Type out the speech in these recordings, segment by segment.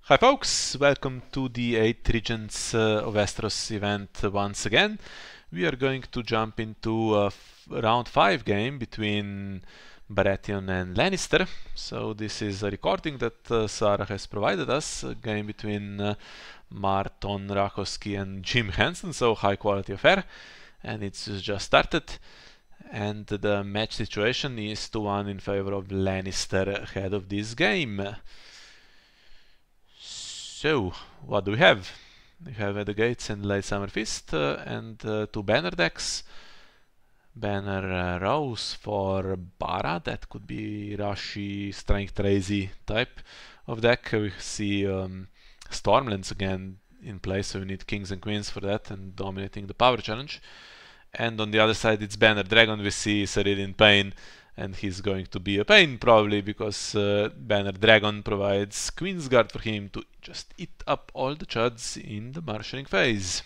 Hi folks, welcome to the 8th Regents of Westeros event once again. We are going to jump into a round 5 game between Baratheon and Lannister. So this is a recording that Saraaa has provided us, a game between Márton, Rakovszky and Jim Hansen, so high quality affair. And it's just started. And the match situation is 2-1 in favor of Lannister ahead of this game. So, what do we have? We have at the gates and Late Summer Feast and two banner decks. Banner rows for Bara, that could be Rushy, Strength Crazy type of deck. We see Stormlands again in play, so we need Kings and Queens for that and dominating the power challenge. And on the other side it's Banner Dragon. We see Saraaa in pain, and he's going to be a pain probably because Banner Dragon provides Queensguard for him to just eat up all the chuds in the marshalling phase.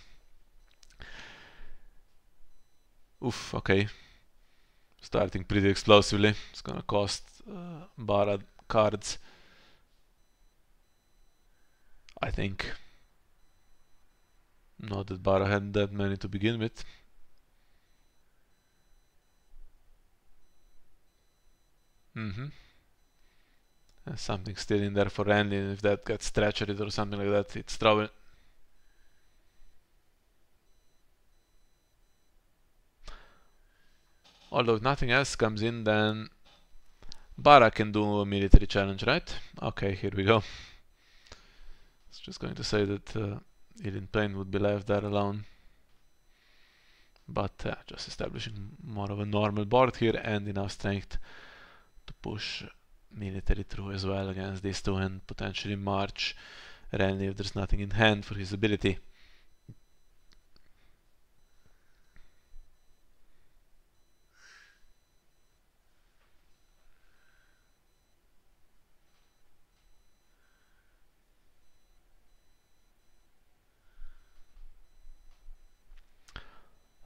Oof, okay. Starting pretty explosively. It's gonna cost Bara cards, I think. Not that Bara had that many to begin with. Something still in there for Renly, and if that gets treachered or something like that, it's trouble. Although if nothing else comes in, then Bara can do a military challenge, right? Okay, here we go. I was just going to say that Ilyn Payne would be left there alone. But just establishing more of a normal board here and enough strength to push military through as well against these two and potentially march Renly if there's nothing in hand for his ability.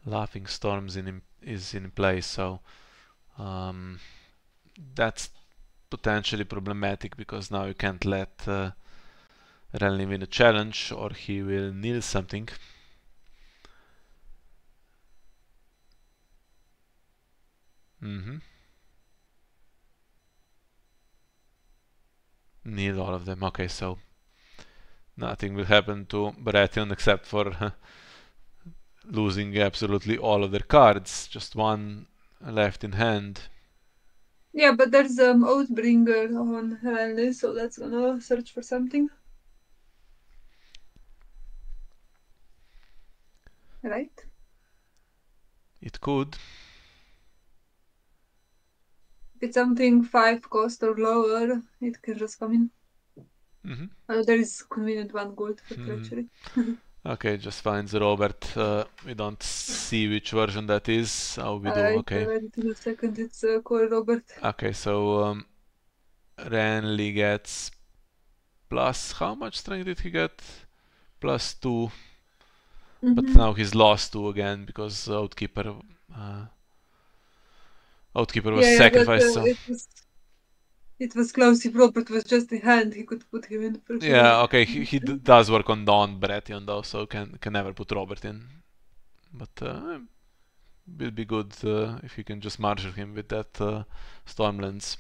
Laughing Storms is in place, so that's potentially problematic because now you can't let Renly win a challenge or he will kneel something. Kneel all of them. Okay, so nothing will happen to Baratheon except for losing absolutely all of their cards. Just one left in hand. Yeah, but there's Oathbringer on Renly, so that's gonna search for something. Right? It could. If it's something 5 cost or lower, it can just come in. There is convenient 1 gold for treachery. Okay, just finds Robert. We don't see which version that is. How we do? Okay. I read it in a second. It's Core Robert. Okay, so Renly gets plus. How much strength did he get? Plus 2. But now he's lost 2 again because Outkeeper was sacrificed. But, it was close. If Robert was just in hand, he could put him in for sure. Yeah, okay, he does work on Don Baratheon though, so can never put Robert in. But will be good if you can just marshal him with that Stormlands.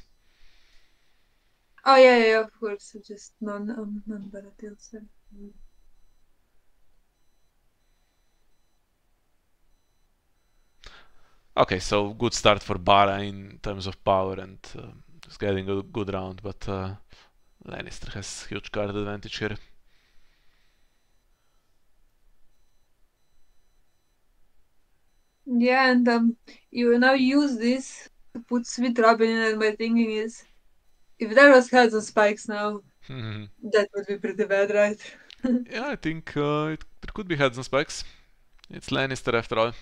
Oh yeah, of course. Just non-Baratheon. Okay, so good start for Bara in terms of power and just getting a good round, but Lannister has huge card advantage here. Yeah, and you now use this to put Sweet Robin in, and my thinking is, if there was heads and spikes now, that would be pretty bad, right? Yeah, I think there could be heads and spikes. It's Lannister after all.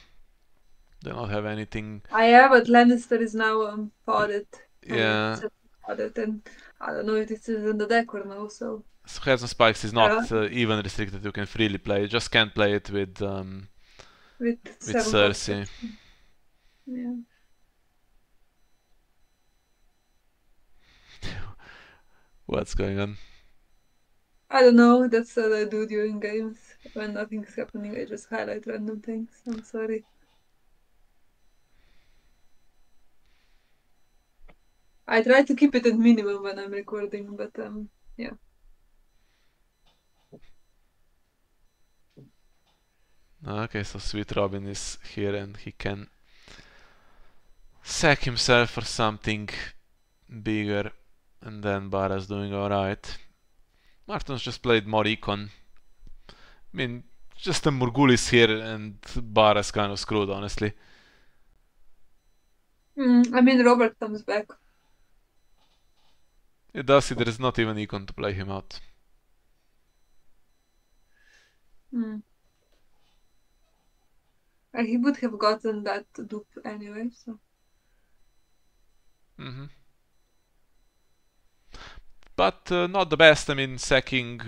They don't have anything. Yeah, but Lannister is now potted. Yeah. Potted, and I don't know if this is in the deck or no, so... So heads and spikes is not even restricted. You can freely play. You just can't play it with Cersei. Yeah. What's going on? I don't know, that's what I do during games. When nothing's happening, I just highlight random things. I'm sorry. I try to keep it at minimum when I'm recording, but yeah. Okay, so Sweet Robin is here and he can sack himself for something bigger, and then Bara's doing alright. Márton's just played more econ. I mean, just a Murgulis here and Bara's kind of screwed, honestly. I mean, Robert comes back. It does see there is not even econ to play him out. And he would have gotten that dupe anyway, so. But not the best. I mean, sacking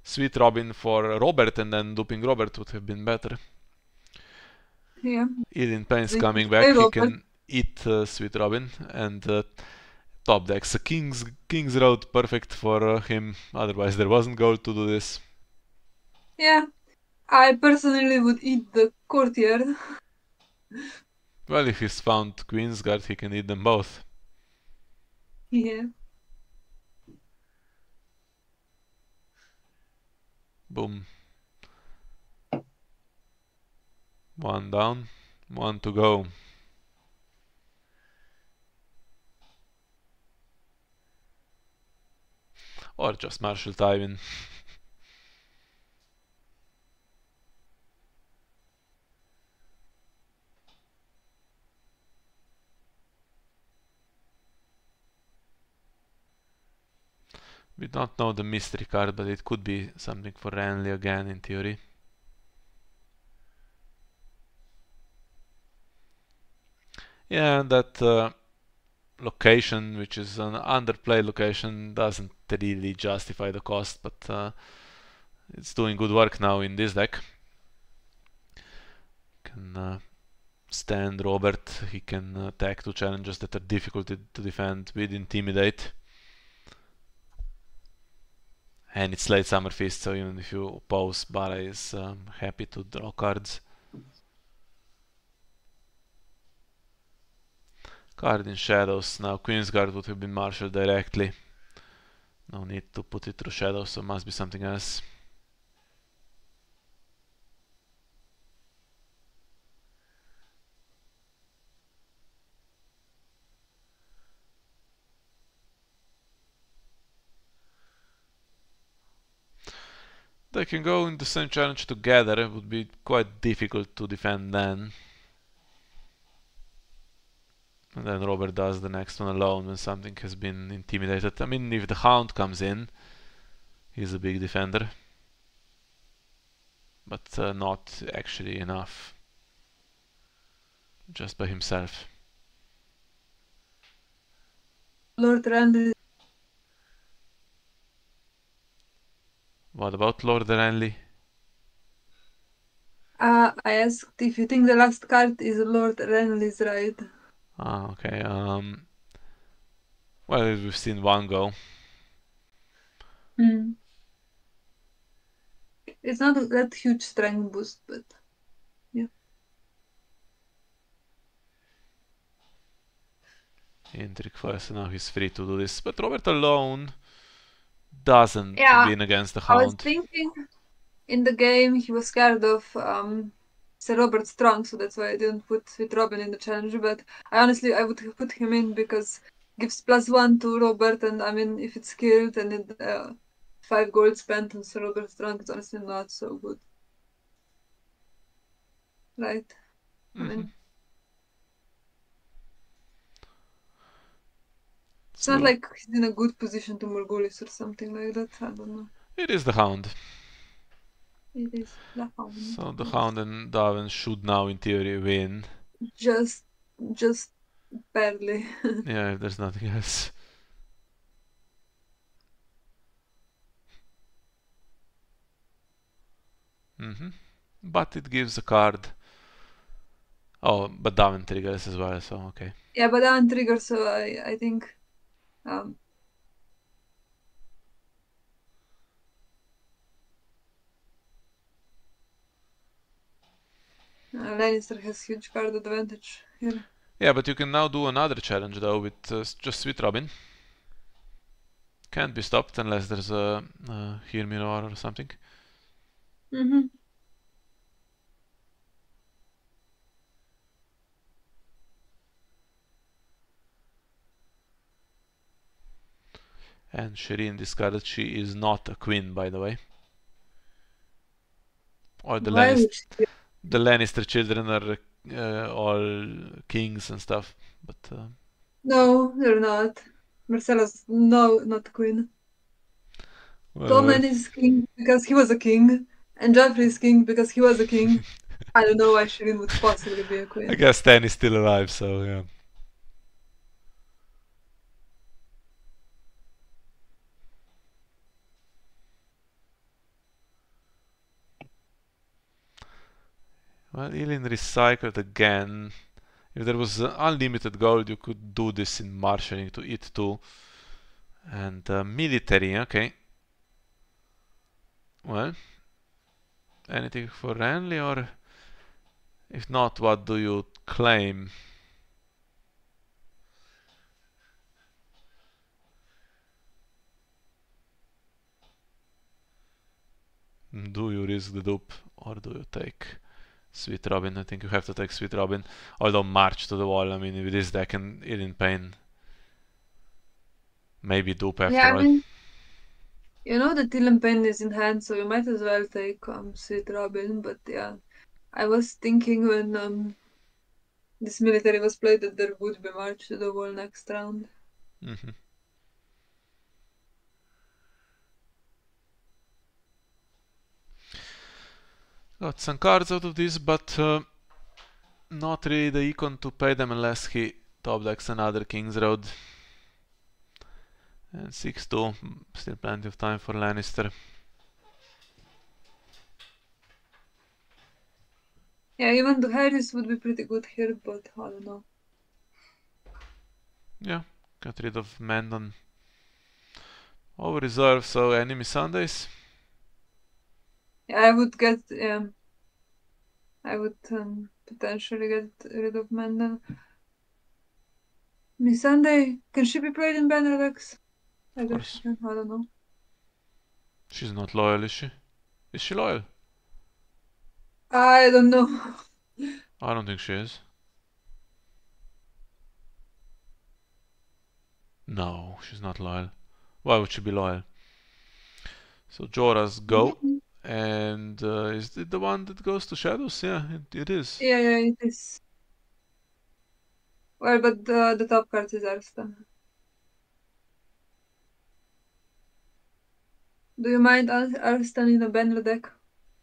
Sweet Robin for Robert and then duping Robert would have been better. Yeah. Eden Payne's coming back. He can eat Sweet Robin and top decks. A King's Road, perfect for him. Otherwise, there wasn't gold to do this. Yeah, I personally would eat the courtier. Well, if he's found Queensguard, he can eat them both. Yeah. Boom. One down, one to go. Or just Marshall Tywin. We don't know the mystery card, but it could be something for Renly again in theory. Yeah, and that location, which is an underplayed location, doesn't really justify the cost, but it's doing good work now in this deck. Can stand Robert, he can attack two challenges that are difficult to defend with Intimidate. And it's late Summer Feast, so even if you oppose, Bara is happy to draw cards. Card in Shadows. Now Queensguard would have been marshaled directly. No need to put it through Shadows, so must be something else. They can go in the same challenge together. It would be quite difficult to defend then. And then Robert does the next one alone when something has been intimidated. I mean, if the Hound comes in, he's a big defender. But not actually enough. Just by himself. Lord Randy. What about Lord Renly? I asked if you think the last card is Lord Renly's right. Ah, okay. Well, we've seen one go. It's not that huge strength boost, but yeah. Intrigue first, now he's free to do this. But Robert alone doesn't win against the Hound. I was thinking in the game he was scared of Sir Robert Strong, so that's why I didn't put with Robin in the challenge, but I would have put him in because gives +1 to Robert, and I mean if it's killed and it 5 gold spent on Sir Robert Strong, it's honestly not so good. Right? I mean it's not like he's in a good position to Morgulis or something like that. I don't know. It is the Hound. It is the Hound. So the Hound and Darwin should now, in theory, win. Just barely. Yeah, if there's nothing else. But it gives a card. Oh, but Darwin triggers as well, so okay. Yeah, but Darwin triggers, so I think Lannister has huge card advantage here. Yeah, but you can now do another challenge though with just Sweet Robin. Can't be stopped unless there's a Hear Me Roar or something. Mm-hmm. And Shireen discarded. She is not a queen, by the way. Or the Why would she? Lannister children are all kings and stuff. But No, they're not. Marcella's no, not queen. well, Tommen is king because he was a king, and Joffrey is king because he was a king. I don't know why Shireen would possibly be a I queen. guess Stan is still alive, so yeah. Well, Elin recycled again. If there was unlimited gold, you could do this in marshalling to it too. And military, okay. Well, anything for Renly, or if not, what do you claim? Do you risk the dupe, or do you take Sweet Robin? I think you have to take Sweet Robin. Although March to the Wall, I mean, with this deck and Elin Pain, maybe dupe after Yeah, I all. mean, you know that Dylan Pen is in hand, so you might as well take Sweet Robin. But yeah, I was thinking when this military was played that there would be March to the Wall next round. Mm-hmm. Got some cards out of this, but not really the econ to pay them unless he top decks another King's Road. And 6-2, still plenty of time for Lannister. Yeah, even the Harris would be pretty good here, but I don't know. Yeah, got rid of Mendon. Over reserve, so enemy Sundays. Yeah, I would get, I would potentially get rid of Mendon. Miss Sunday, can she be played in banner decks? I guess she can, I don't know. She's not loyal, is she? Is she loyal? I don't know. I don't think she is. No, she's not loyal. Why would she be loyal? So Jorah's go. And is it the one that goes to Shadows? Yeah, it is. Yeah, it is. Well, but the top card is Arstan. Do you mind Arstan in a banner deck?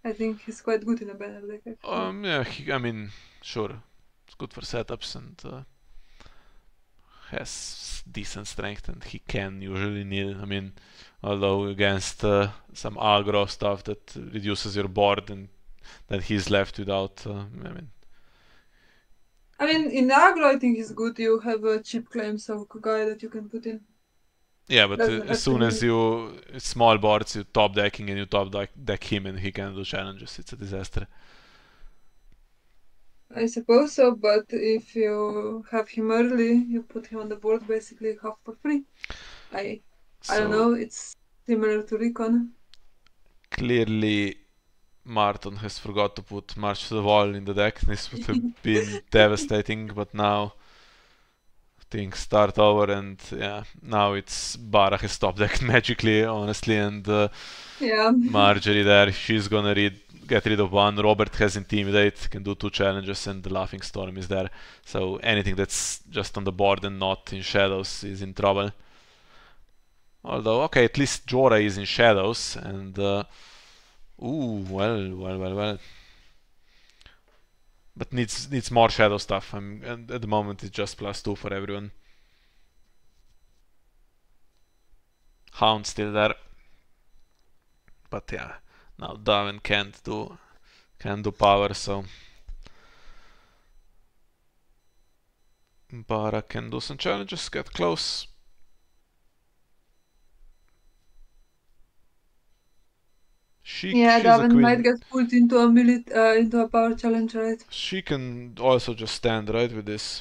I think he's quite good in a banner deck, actually. Yeah, I mean, sure. It's good for setups and has decent strength, and he can usually kneel. I mean, although against some aggro stuff that reduces your board and then he's left without, I mean, in aggro, I think it's good. You have a cheap claim so guy that you can put in. yeah, but Doesn't as soon actually. as you small boards, you top decking and you top deck him and he can do challenges. It's a disaster. I suppose so, but if you have him early, you put him on the board basically half for free. I don't So know, it's similar to Recon. clearly Márton has forgot to put March to the Wall in the deck. This would have been devastating, but now things start over, and yeah, now it's Bara has top decked magically, honestly, and Yeah. Marjorie there, she's gonna get rid of one. Robert has Intimidate, can do 2 challenges, and the Laughing Storm is there. So anything that's just on the board and not in Shadows is in trouble. Although, okay, at least Jorah is in Shadows, and well. But needs more Shadow stuff. And at the moment it's just +2 for everyone. Hound still there. But yeah, now Darwin can't do power, so Bara can do some challenges, get close. Yeah, she's a Daven might queen. get pulled into a power challenge, right? She can also just stand, right, with this.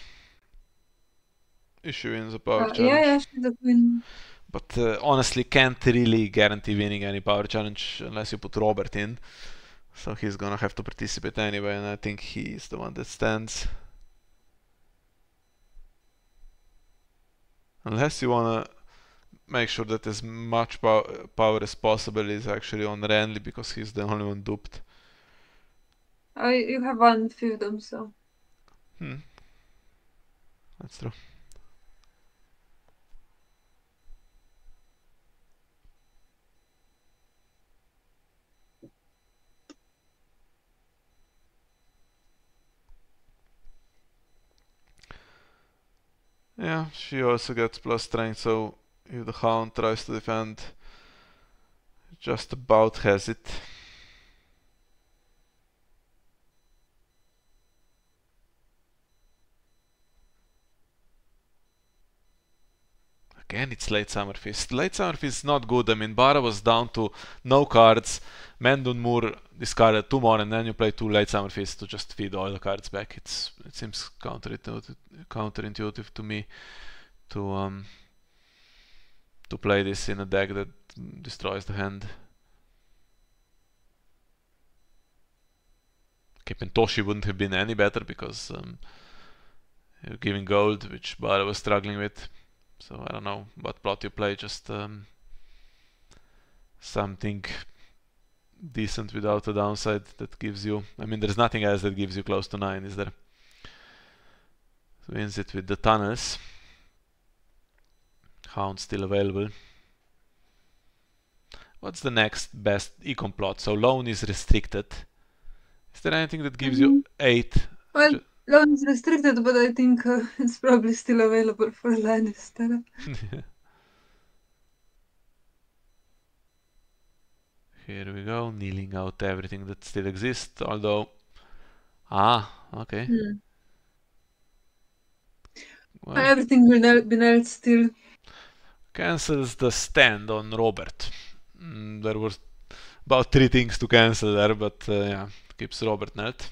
If she wins a power Yeah, challenge. she's a queen. But honestly, can't really guarantee winning any power challenge unless you put Robert in. So he's gonna have to participate anyway, and I think he's the one that stands. Unless you wanna make sure that as much power as possible is actually on Renly, because he's the only one duped. You have one fiefdom, so. That's true. Yeah, she also gets plus strength, so if the Hound tries to defend, just about has it. Again, it's Late Summer Feast. Late Summer Feast is not good. I mean, Bara was down to no cards. Mendon Moore discarded 2 more, and then you play 2 Late Summer Feasts to just feed all the cards back. It seems counterintuitive to me to play this in a deck that destroys the hand. Okay, Pentoshi wouldn't have been any better because you're giving gold, which Bara was struggling with. So I don't know what plot you play, just something decent without a downside that gives you... I mean, there's nothing else that gives you close to 9, is there? So wins it with the tunnels. Hound still available. What's the next best econ plot? So Lone is restricted. Is there anything that gives you 8? Well, Lone is restricted, but I think it's probably still available for Lannister. Here we go, kneeling out everything that still exists, although... okay. Well, everything will be nailed still. Cancels the stand on Robert. There were about 3 things to cancel there, but yeah, keeps Robert nailed.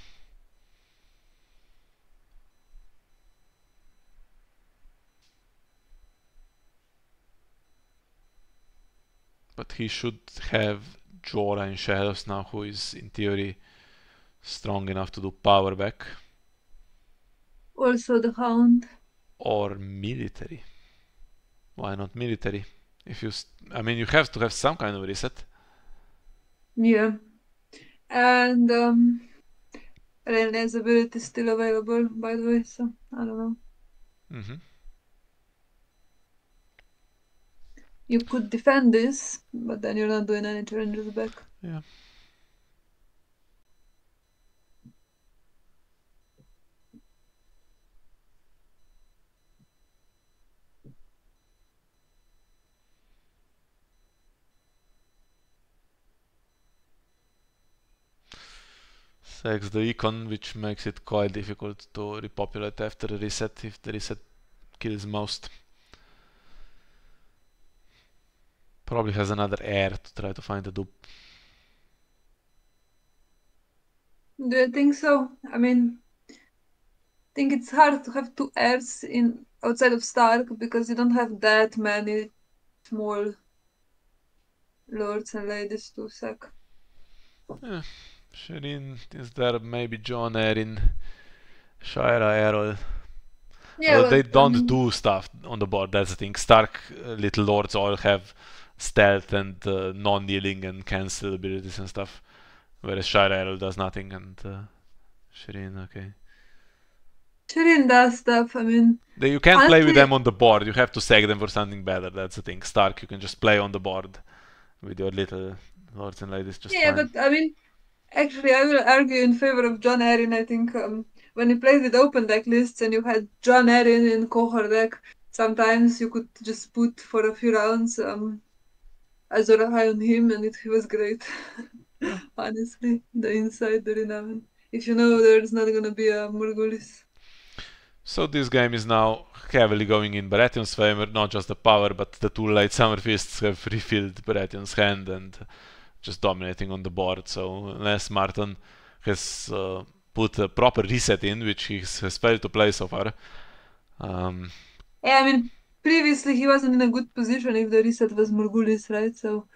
But he should have Jorah in Shadows now, who is in theory strong enough to do power back. Also the Hound. Or military. Why not military? If you, I mean, you have to have some kind of reset. Yeah. And Rene's ability is still available, by the way, so I don't know. You could defend this, but then you're not doing any challenges back. Yeah. Sags the econ, which makes it quite difficult to repopulate after a reset if the reset kills most. Probably has another heir to try to find a dupe. Do you think so? I mean, I think it's hard to have 2 heirs outside of Stark because you don't have that many small lords and ladies to sack. Yeah. Shireen is there, maybe Jon Arryn, Saraaa Errol. Yeah, they don't do stuff on the board, that's the thing. Stark little lords all have stealth and non-kneeling and cancel abilities and stuff, whereas Saraaa Errol does nothing, and Shireen, okay. Shireen does stuff, I mean... You can't play with them on the board, you have to sag them for something better, that's the thing. Stark you can just play on the board with your little lords and ladies just yeah, fine. But I mean, actually I will argue in favor of Jon Arryn. I think when you played with open deck lists and you had Jon Arryn in Kohor deck, sometimes you could just put for a few rounds Azor Ahai on him and he was great. Yeah. Honestly, the inside, the renown. If you know there's not gonna be a Morghulis. So this game is now heavily going in Baratheon's favor, not just the power, but the 2 late summer feasts have refilled Baratheon's hand, and just dominating on the board. So unless Márton has put a proper reset in, which he has failed to play so far. Yeah, I mean, previously he wasn't in a good position if the reset was Morgulis, right? So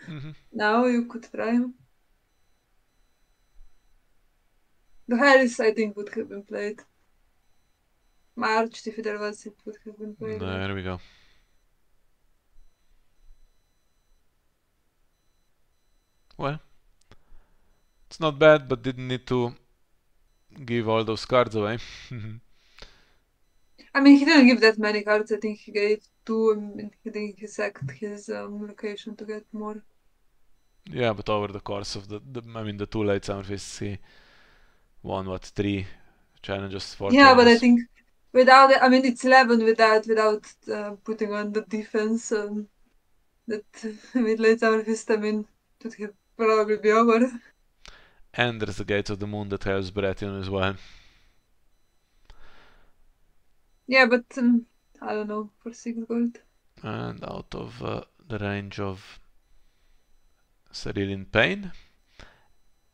now you could try him. The Harris, I think, would have been played. March, if there was, it would have been played. There we go. Well, it's not bad, but didn't need to give all those cards away. I mean, he didn't give that many cards. I think he gave 2, and I think he sacked his location to get more. Yeah, but over the course of the 2 late summer feasts, he won what, 3 challenges, 4 Yeah, but I challenges. think without it, I mean, it's 11 without putting on the defense. That with late summer feast, I mean, it would have probably be over. And there's the Gates of the Moon that has Baratheon as well. Yeah, but I don't know, for 6 gold. And out of the range of Cyril in Pain.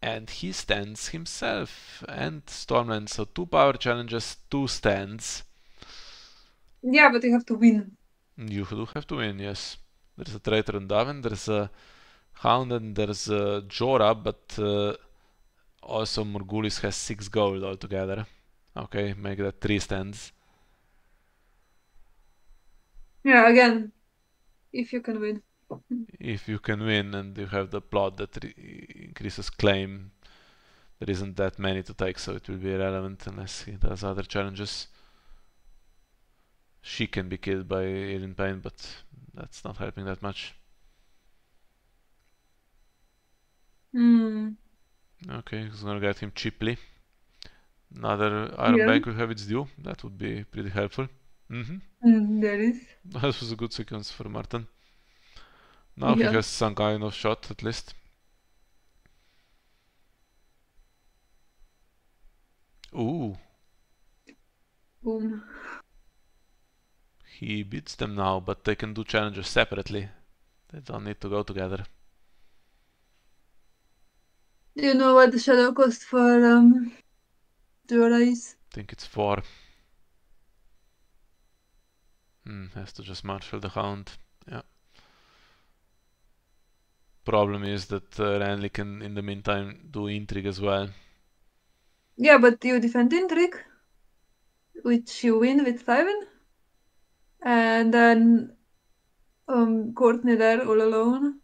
And he stands himself and Stormland, so 2 power challenges, 2 stands. Yeah, but you have to win. You do have to win, yes. There's a Traitor and Davin, there's a Hound, and there's a Jorah, but also Morgulis has 6 gold altogether. Okay, make that 3 stands. Yeah, again, if you can win. If you can win and you have the plot that increases claim, there isn't that many to take, so it will be irrelevant unless he does other challenges. She can be killed by Alien Pain, but that's not helping that much. Okay, he's gonna get him cheaply. Another Iron Bank will have its due. That would be pretty helpful. There is. That was a good sequence for Márton. Now he has some kind of shot at least. Ooh. Boom. He beats them now, but they can do challenges separately. They don't need to go together. Do you know what the shadow cost for Jorah is? I think it's 4. Has to just marshal the Hound. Yeah. Problem is that Renly can in the meantime do Intrigue as well. Yeah, but you defend Intrigue, which you win with Tywin. And then Courtney there all alone.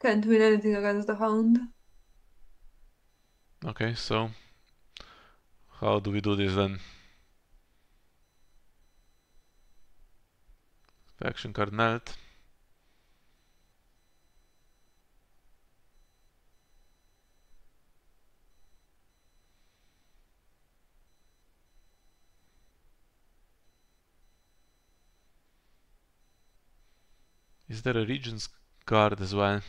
Can't win anything against the Hound. Okay, so how do we do this then? Faction card knelt. Is there a Regents card as well?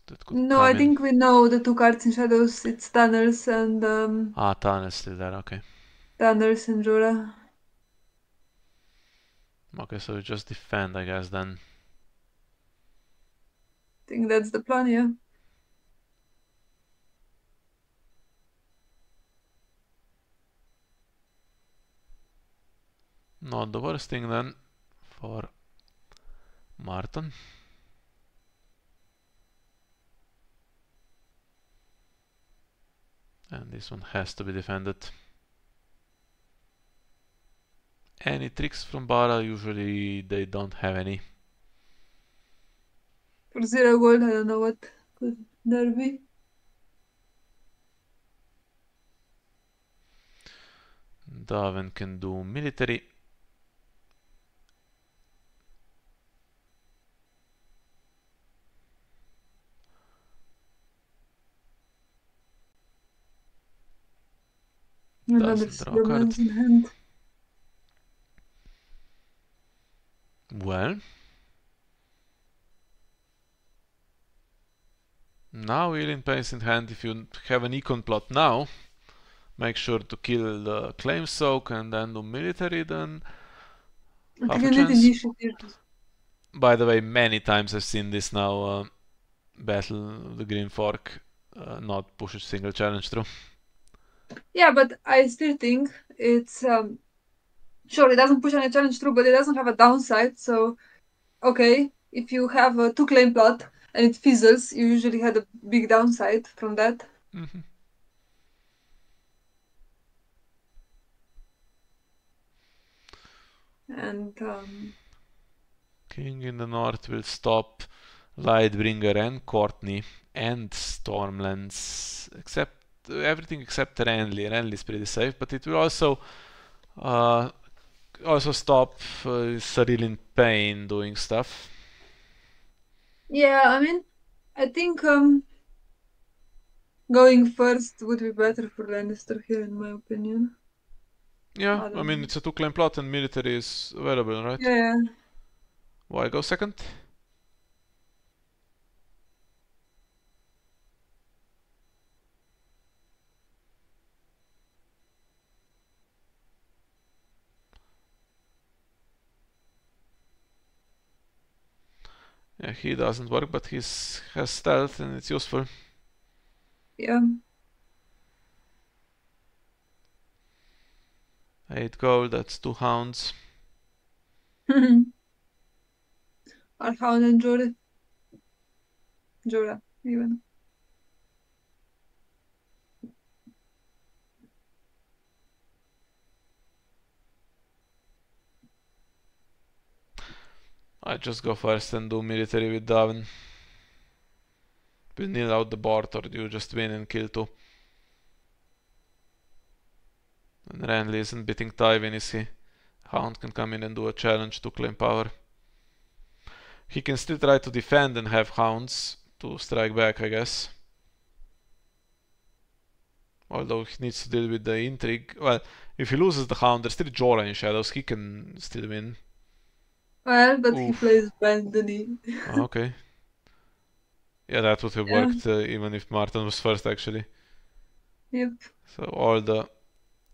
That could No, come I in. think we know the 2 cards in shadows. It's Tunnels and Tunnels still there, okay. Tunnels and Jorah. Okay, so we just defend, I guess, then. I think that's the plan, yeah. Not the worst thing then for Márton. And this one has to be defended. Any tricks from Bara? Usually they don't have any. For 0 gold, I don't know what could there be. Davin can do military. Another Silverman's in hand. Well, now Alien Pain's in hand. If you have an econ plot now, make sure to kill the claim soak and then do military, then half a chance. by the way, many times I've seen this now. Battle of the Green Fork not push a single challenge through. Yeah, but I still think it's sure it doesn't push any challenge through, but it doesn't have a downside. So okay, if you have a 2 claim plot and it fizzles, you usually had a big downside from that. Mm-hmm. And King in the north will stop Lightbringer and Courtney and Stormlands, except everything except Renly. Renly is pretty safe, but it will also stop Cyril Payne doing stuff. yeah, I mean, I think going first would be better for Lannister here, in my opinion. Yeah, I I mean don't it's a 2 claim plot and military is available, right? Yeah. Why go second? Yeah, he doesn't work, but he has stealth and it's useful. Yeah. 8 gold, that's 2 hounds. Or Hound and Jorah, even. I just go first and do military with Davin. We kneel out the board, or you just win and kill 2. And Renly isn't beating Tywin, is he? Hound can come in and do a challenge to claim power. He can still try to defend and have hounds to strike back, I guess. Although he needs to deal with the intrigue. Well, if he loses the hound, there's still Jorah in shadows. He can still win. Well, but he Oof. plays Bandony. Okay. Yeah, that would have Yeah. worked even if Márton was first, actually. Yep. So all the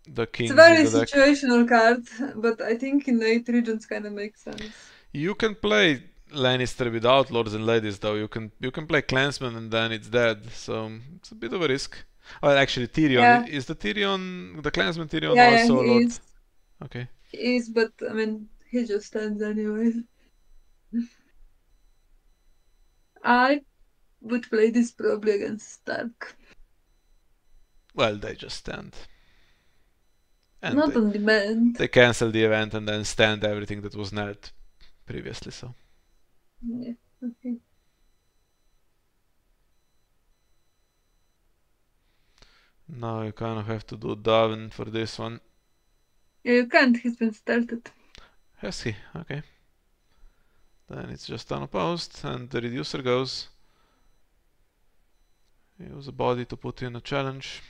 It's kings a very in the deck. situational card, but I think in 8 regions kind of makes sense. You can play Lannister without lords and ladies, though. You can play clansman and then it's dead. So it's a bit of a risk. Well, actually, Tyrion Yeah. is the clansman Tyrion Yeah, also he lord. is. Okay. He is, but I mean, he just stands anyway. I would play this probably against Stark. Well, they just stand. And Not on demand. they cancel the event and then stand everything that was knelt previously. So Yeah, okay. now you kind of have to do Davin for this one. Yeah, you can't, he's been started. Has he? Okay. Then it's just unopposed and the reducer goes. Use a body to put in a challenge.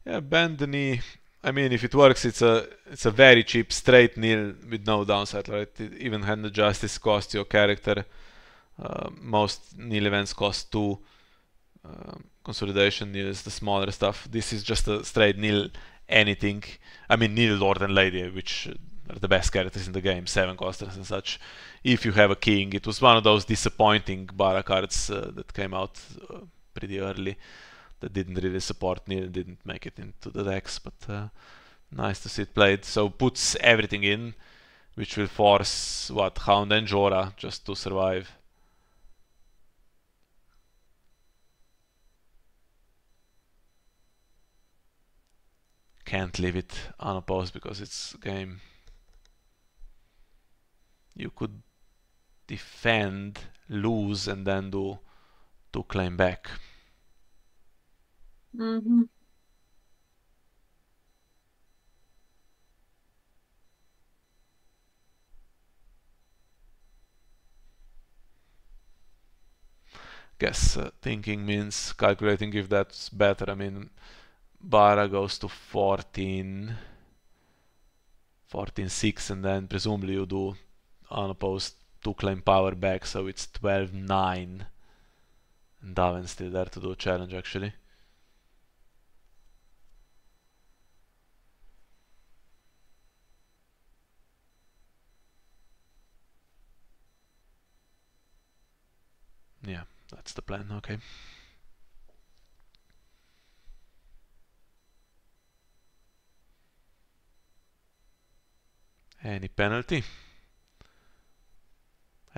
Yeah, bend the knee. I mean, if it works, it's a very cheap straight kneel with no downside, right? Even Hand of Justice costs your character. Most kneel events cost 2. Consolidation kneel is the smaller stuff. This is just a straight kneel anything. I mean, kneel Lord and Lady, which are the best characters in the game, 7 costers and such. If you have a king, it was one of those disappointing Bara cards that came out pretty early. That didn't really support Neil, didn't make it into the decks, but nice to see it played. So puts everything in, which will force Hound and Jorah just to survive. Can't leave it unopposed because it's game. You could defend, lose, and then do 2 claim back. Mm-hmm. Guess thinking means calculating if that's better. I mean, Bara goes to 14, 14-6, and then presumably you do unopposed 2 claim power back, so it's 12-9. Darwin's still there to do a challenge actually. Yeah, that's the plan, okay. Any penalty?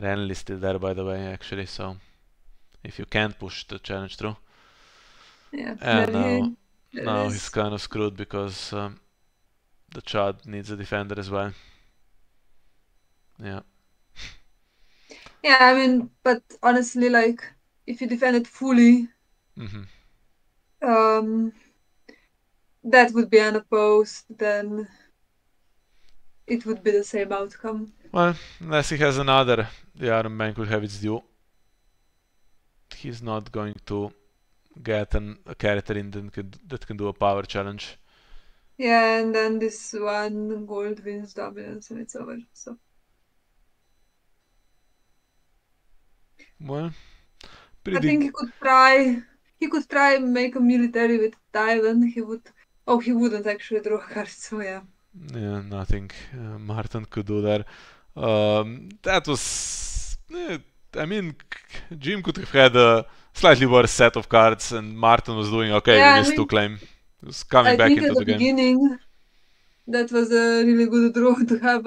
Renly's still there by the way actually, so if you can't push the challenge through. Yeah, And there now it he's is. kind of screwed because the Chad needs a defender as well. Yeah. Yeah, I mean, but honestly, like, if you defend it fully, that would be unopposed, then it would be the same outcome. Well, unless he has another, the Iron Man could have its due. He's not going to get a character in that can do a power challenge. Yeah, and then this one gold wins dominance and it's over. So Well, I think he could try. He could try and make a military with Tywin. He would. Oh, he wouldn't actually draw cards. So yeah. Yeah, nothing Márton could do there. That was. I mean, Jim could have had a slightly worse set of cards, and Márton was doing okay Yeah, with his two claim. He was coming I back think into at the the game. beginning, that was a really good draw to have.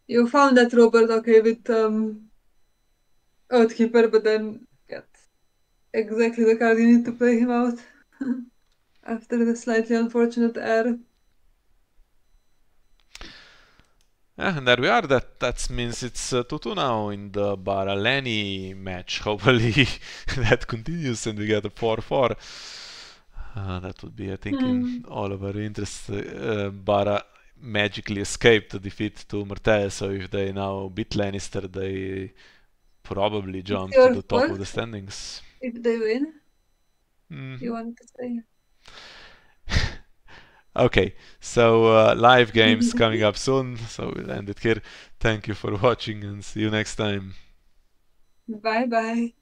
You found that Robert okay with Oathkeeper, but then got exactly the card you need to play him out after the slightly unfortunate error. Yeah, and there we are. That means it's 2-2 now in the Bara-Lenny match. Hopefully that continues and we get a 4-4. That would be, I think, in all of our interest. Bara magically escaped the defeat to Martell, so if they now beat Lannister, they probably jump to the top of the standings. If they win, you want to say? Okay, so live games coming up soon, so we'll end it here. Thank you for watching and see you next time. Bye bye.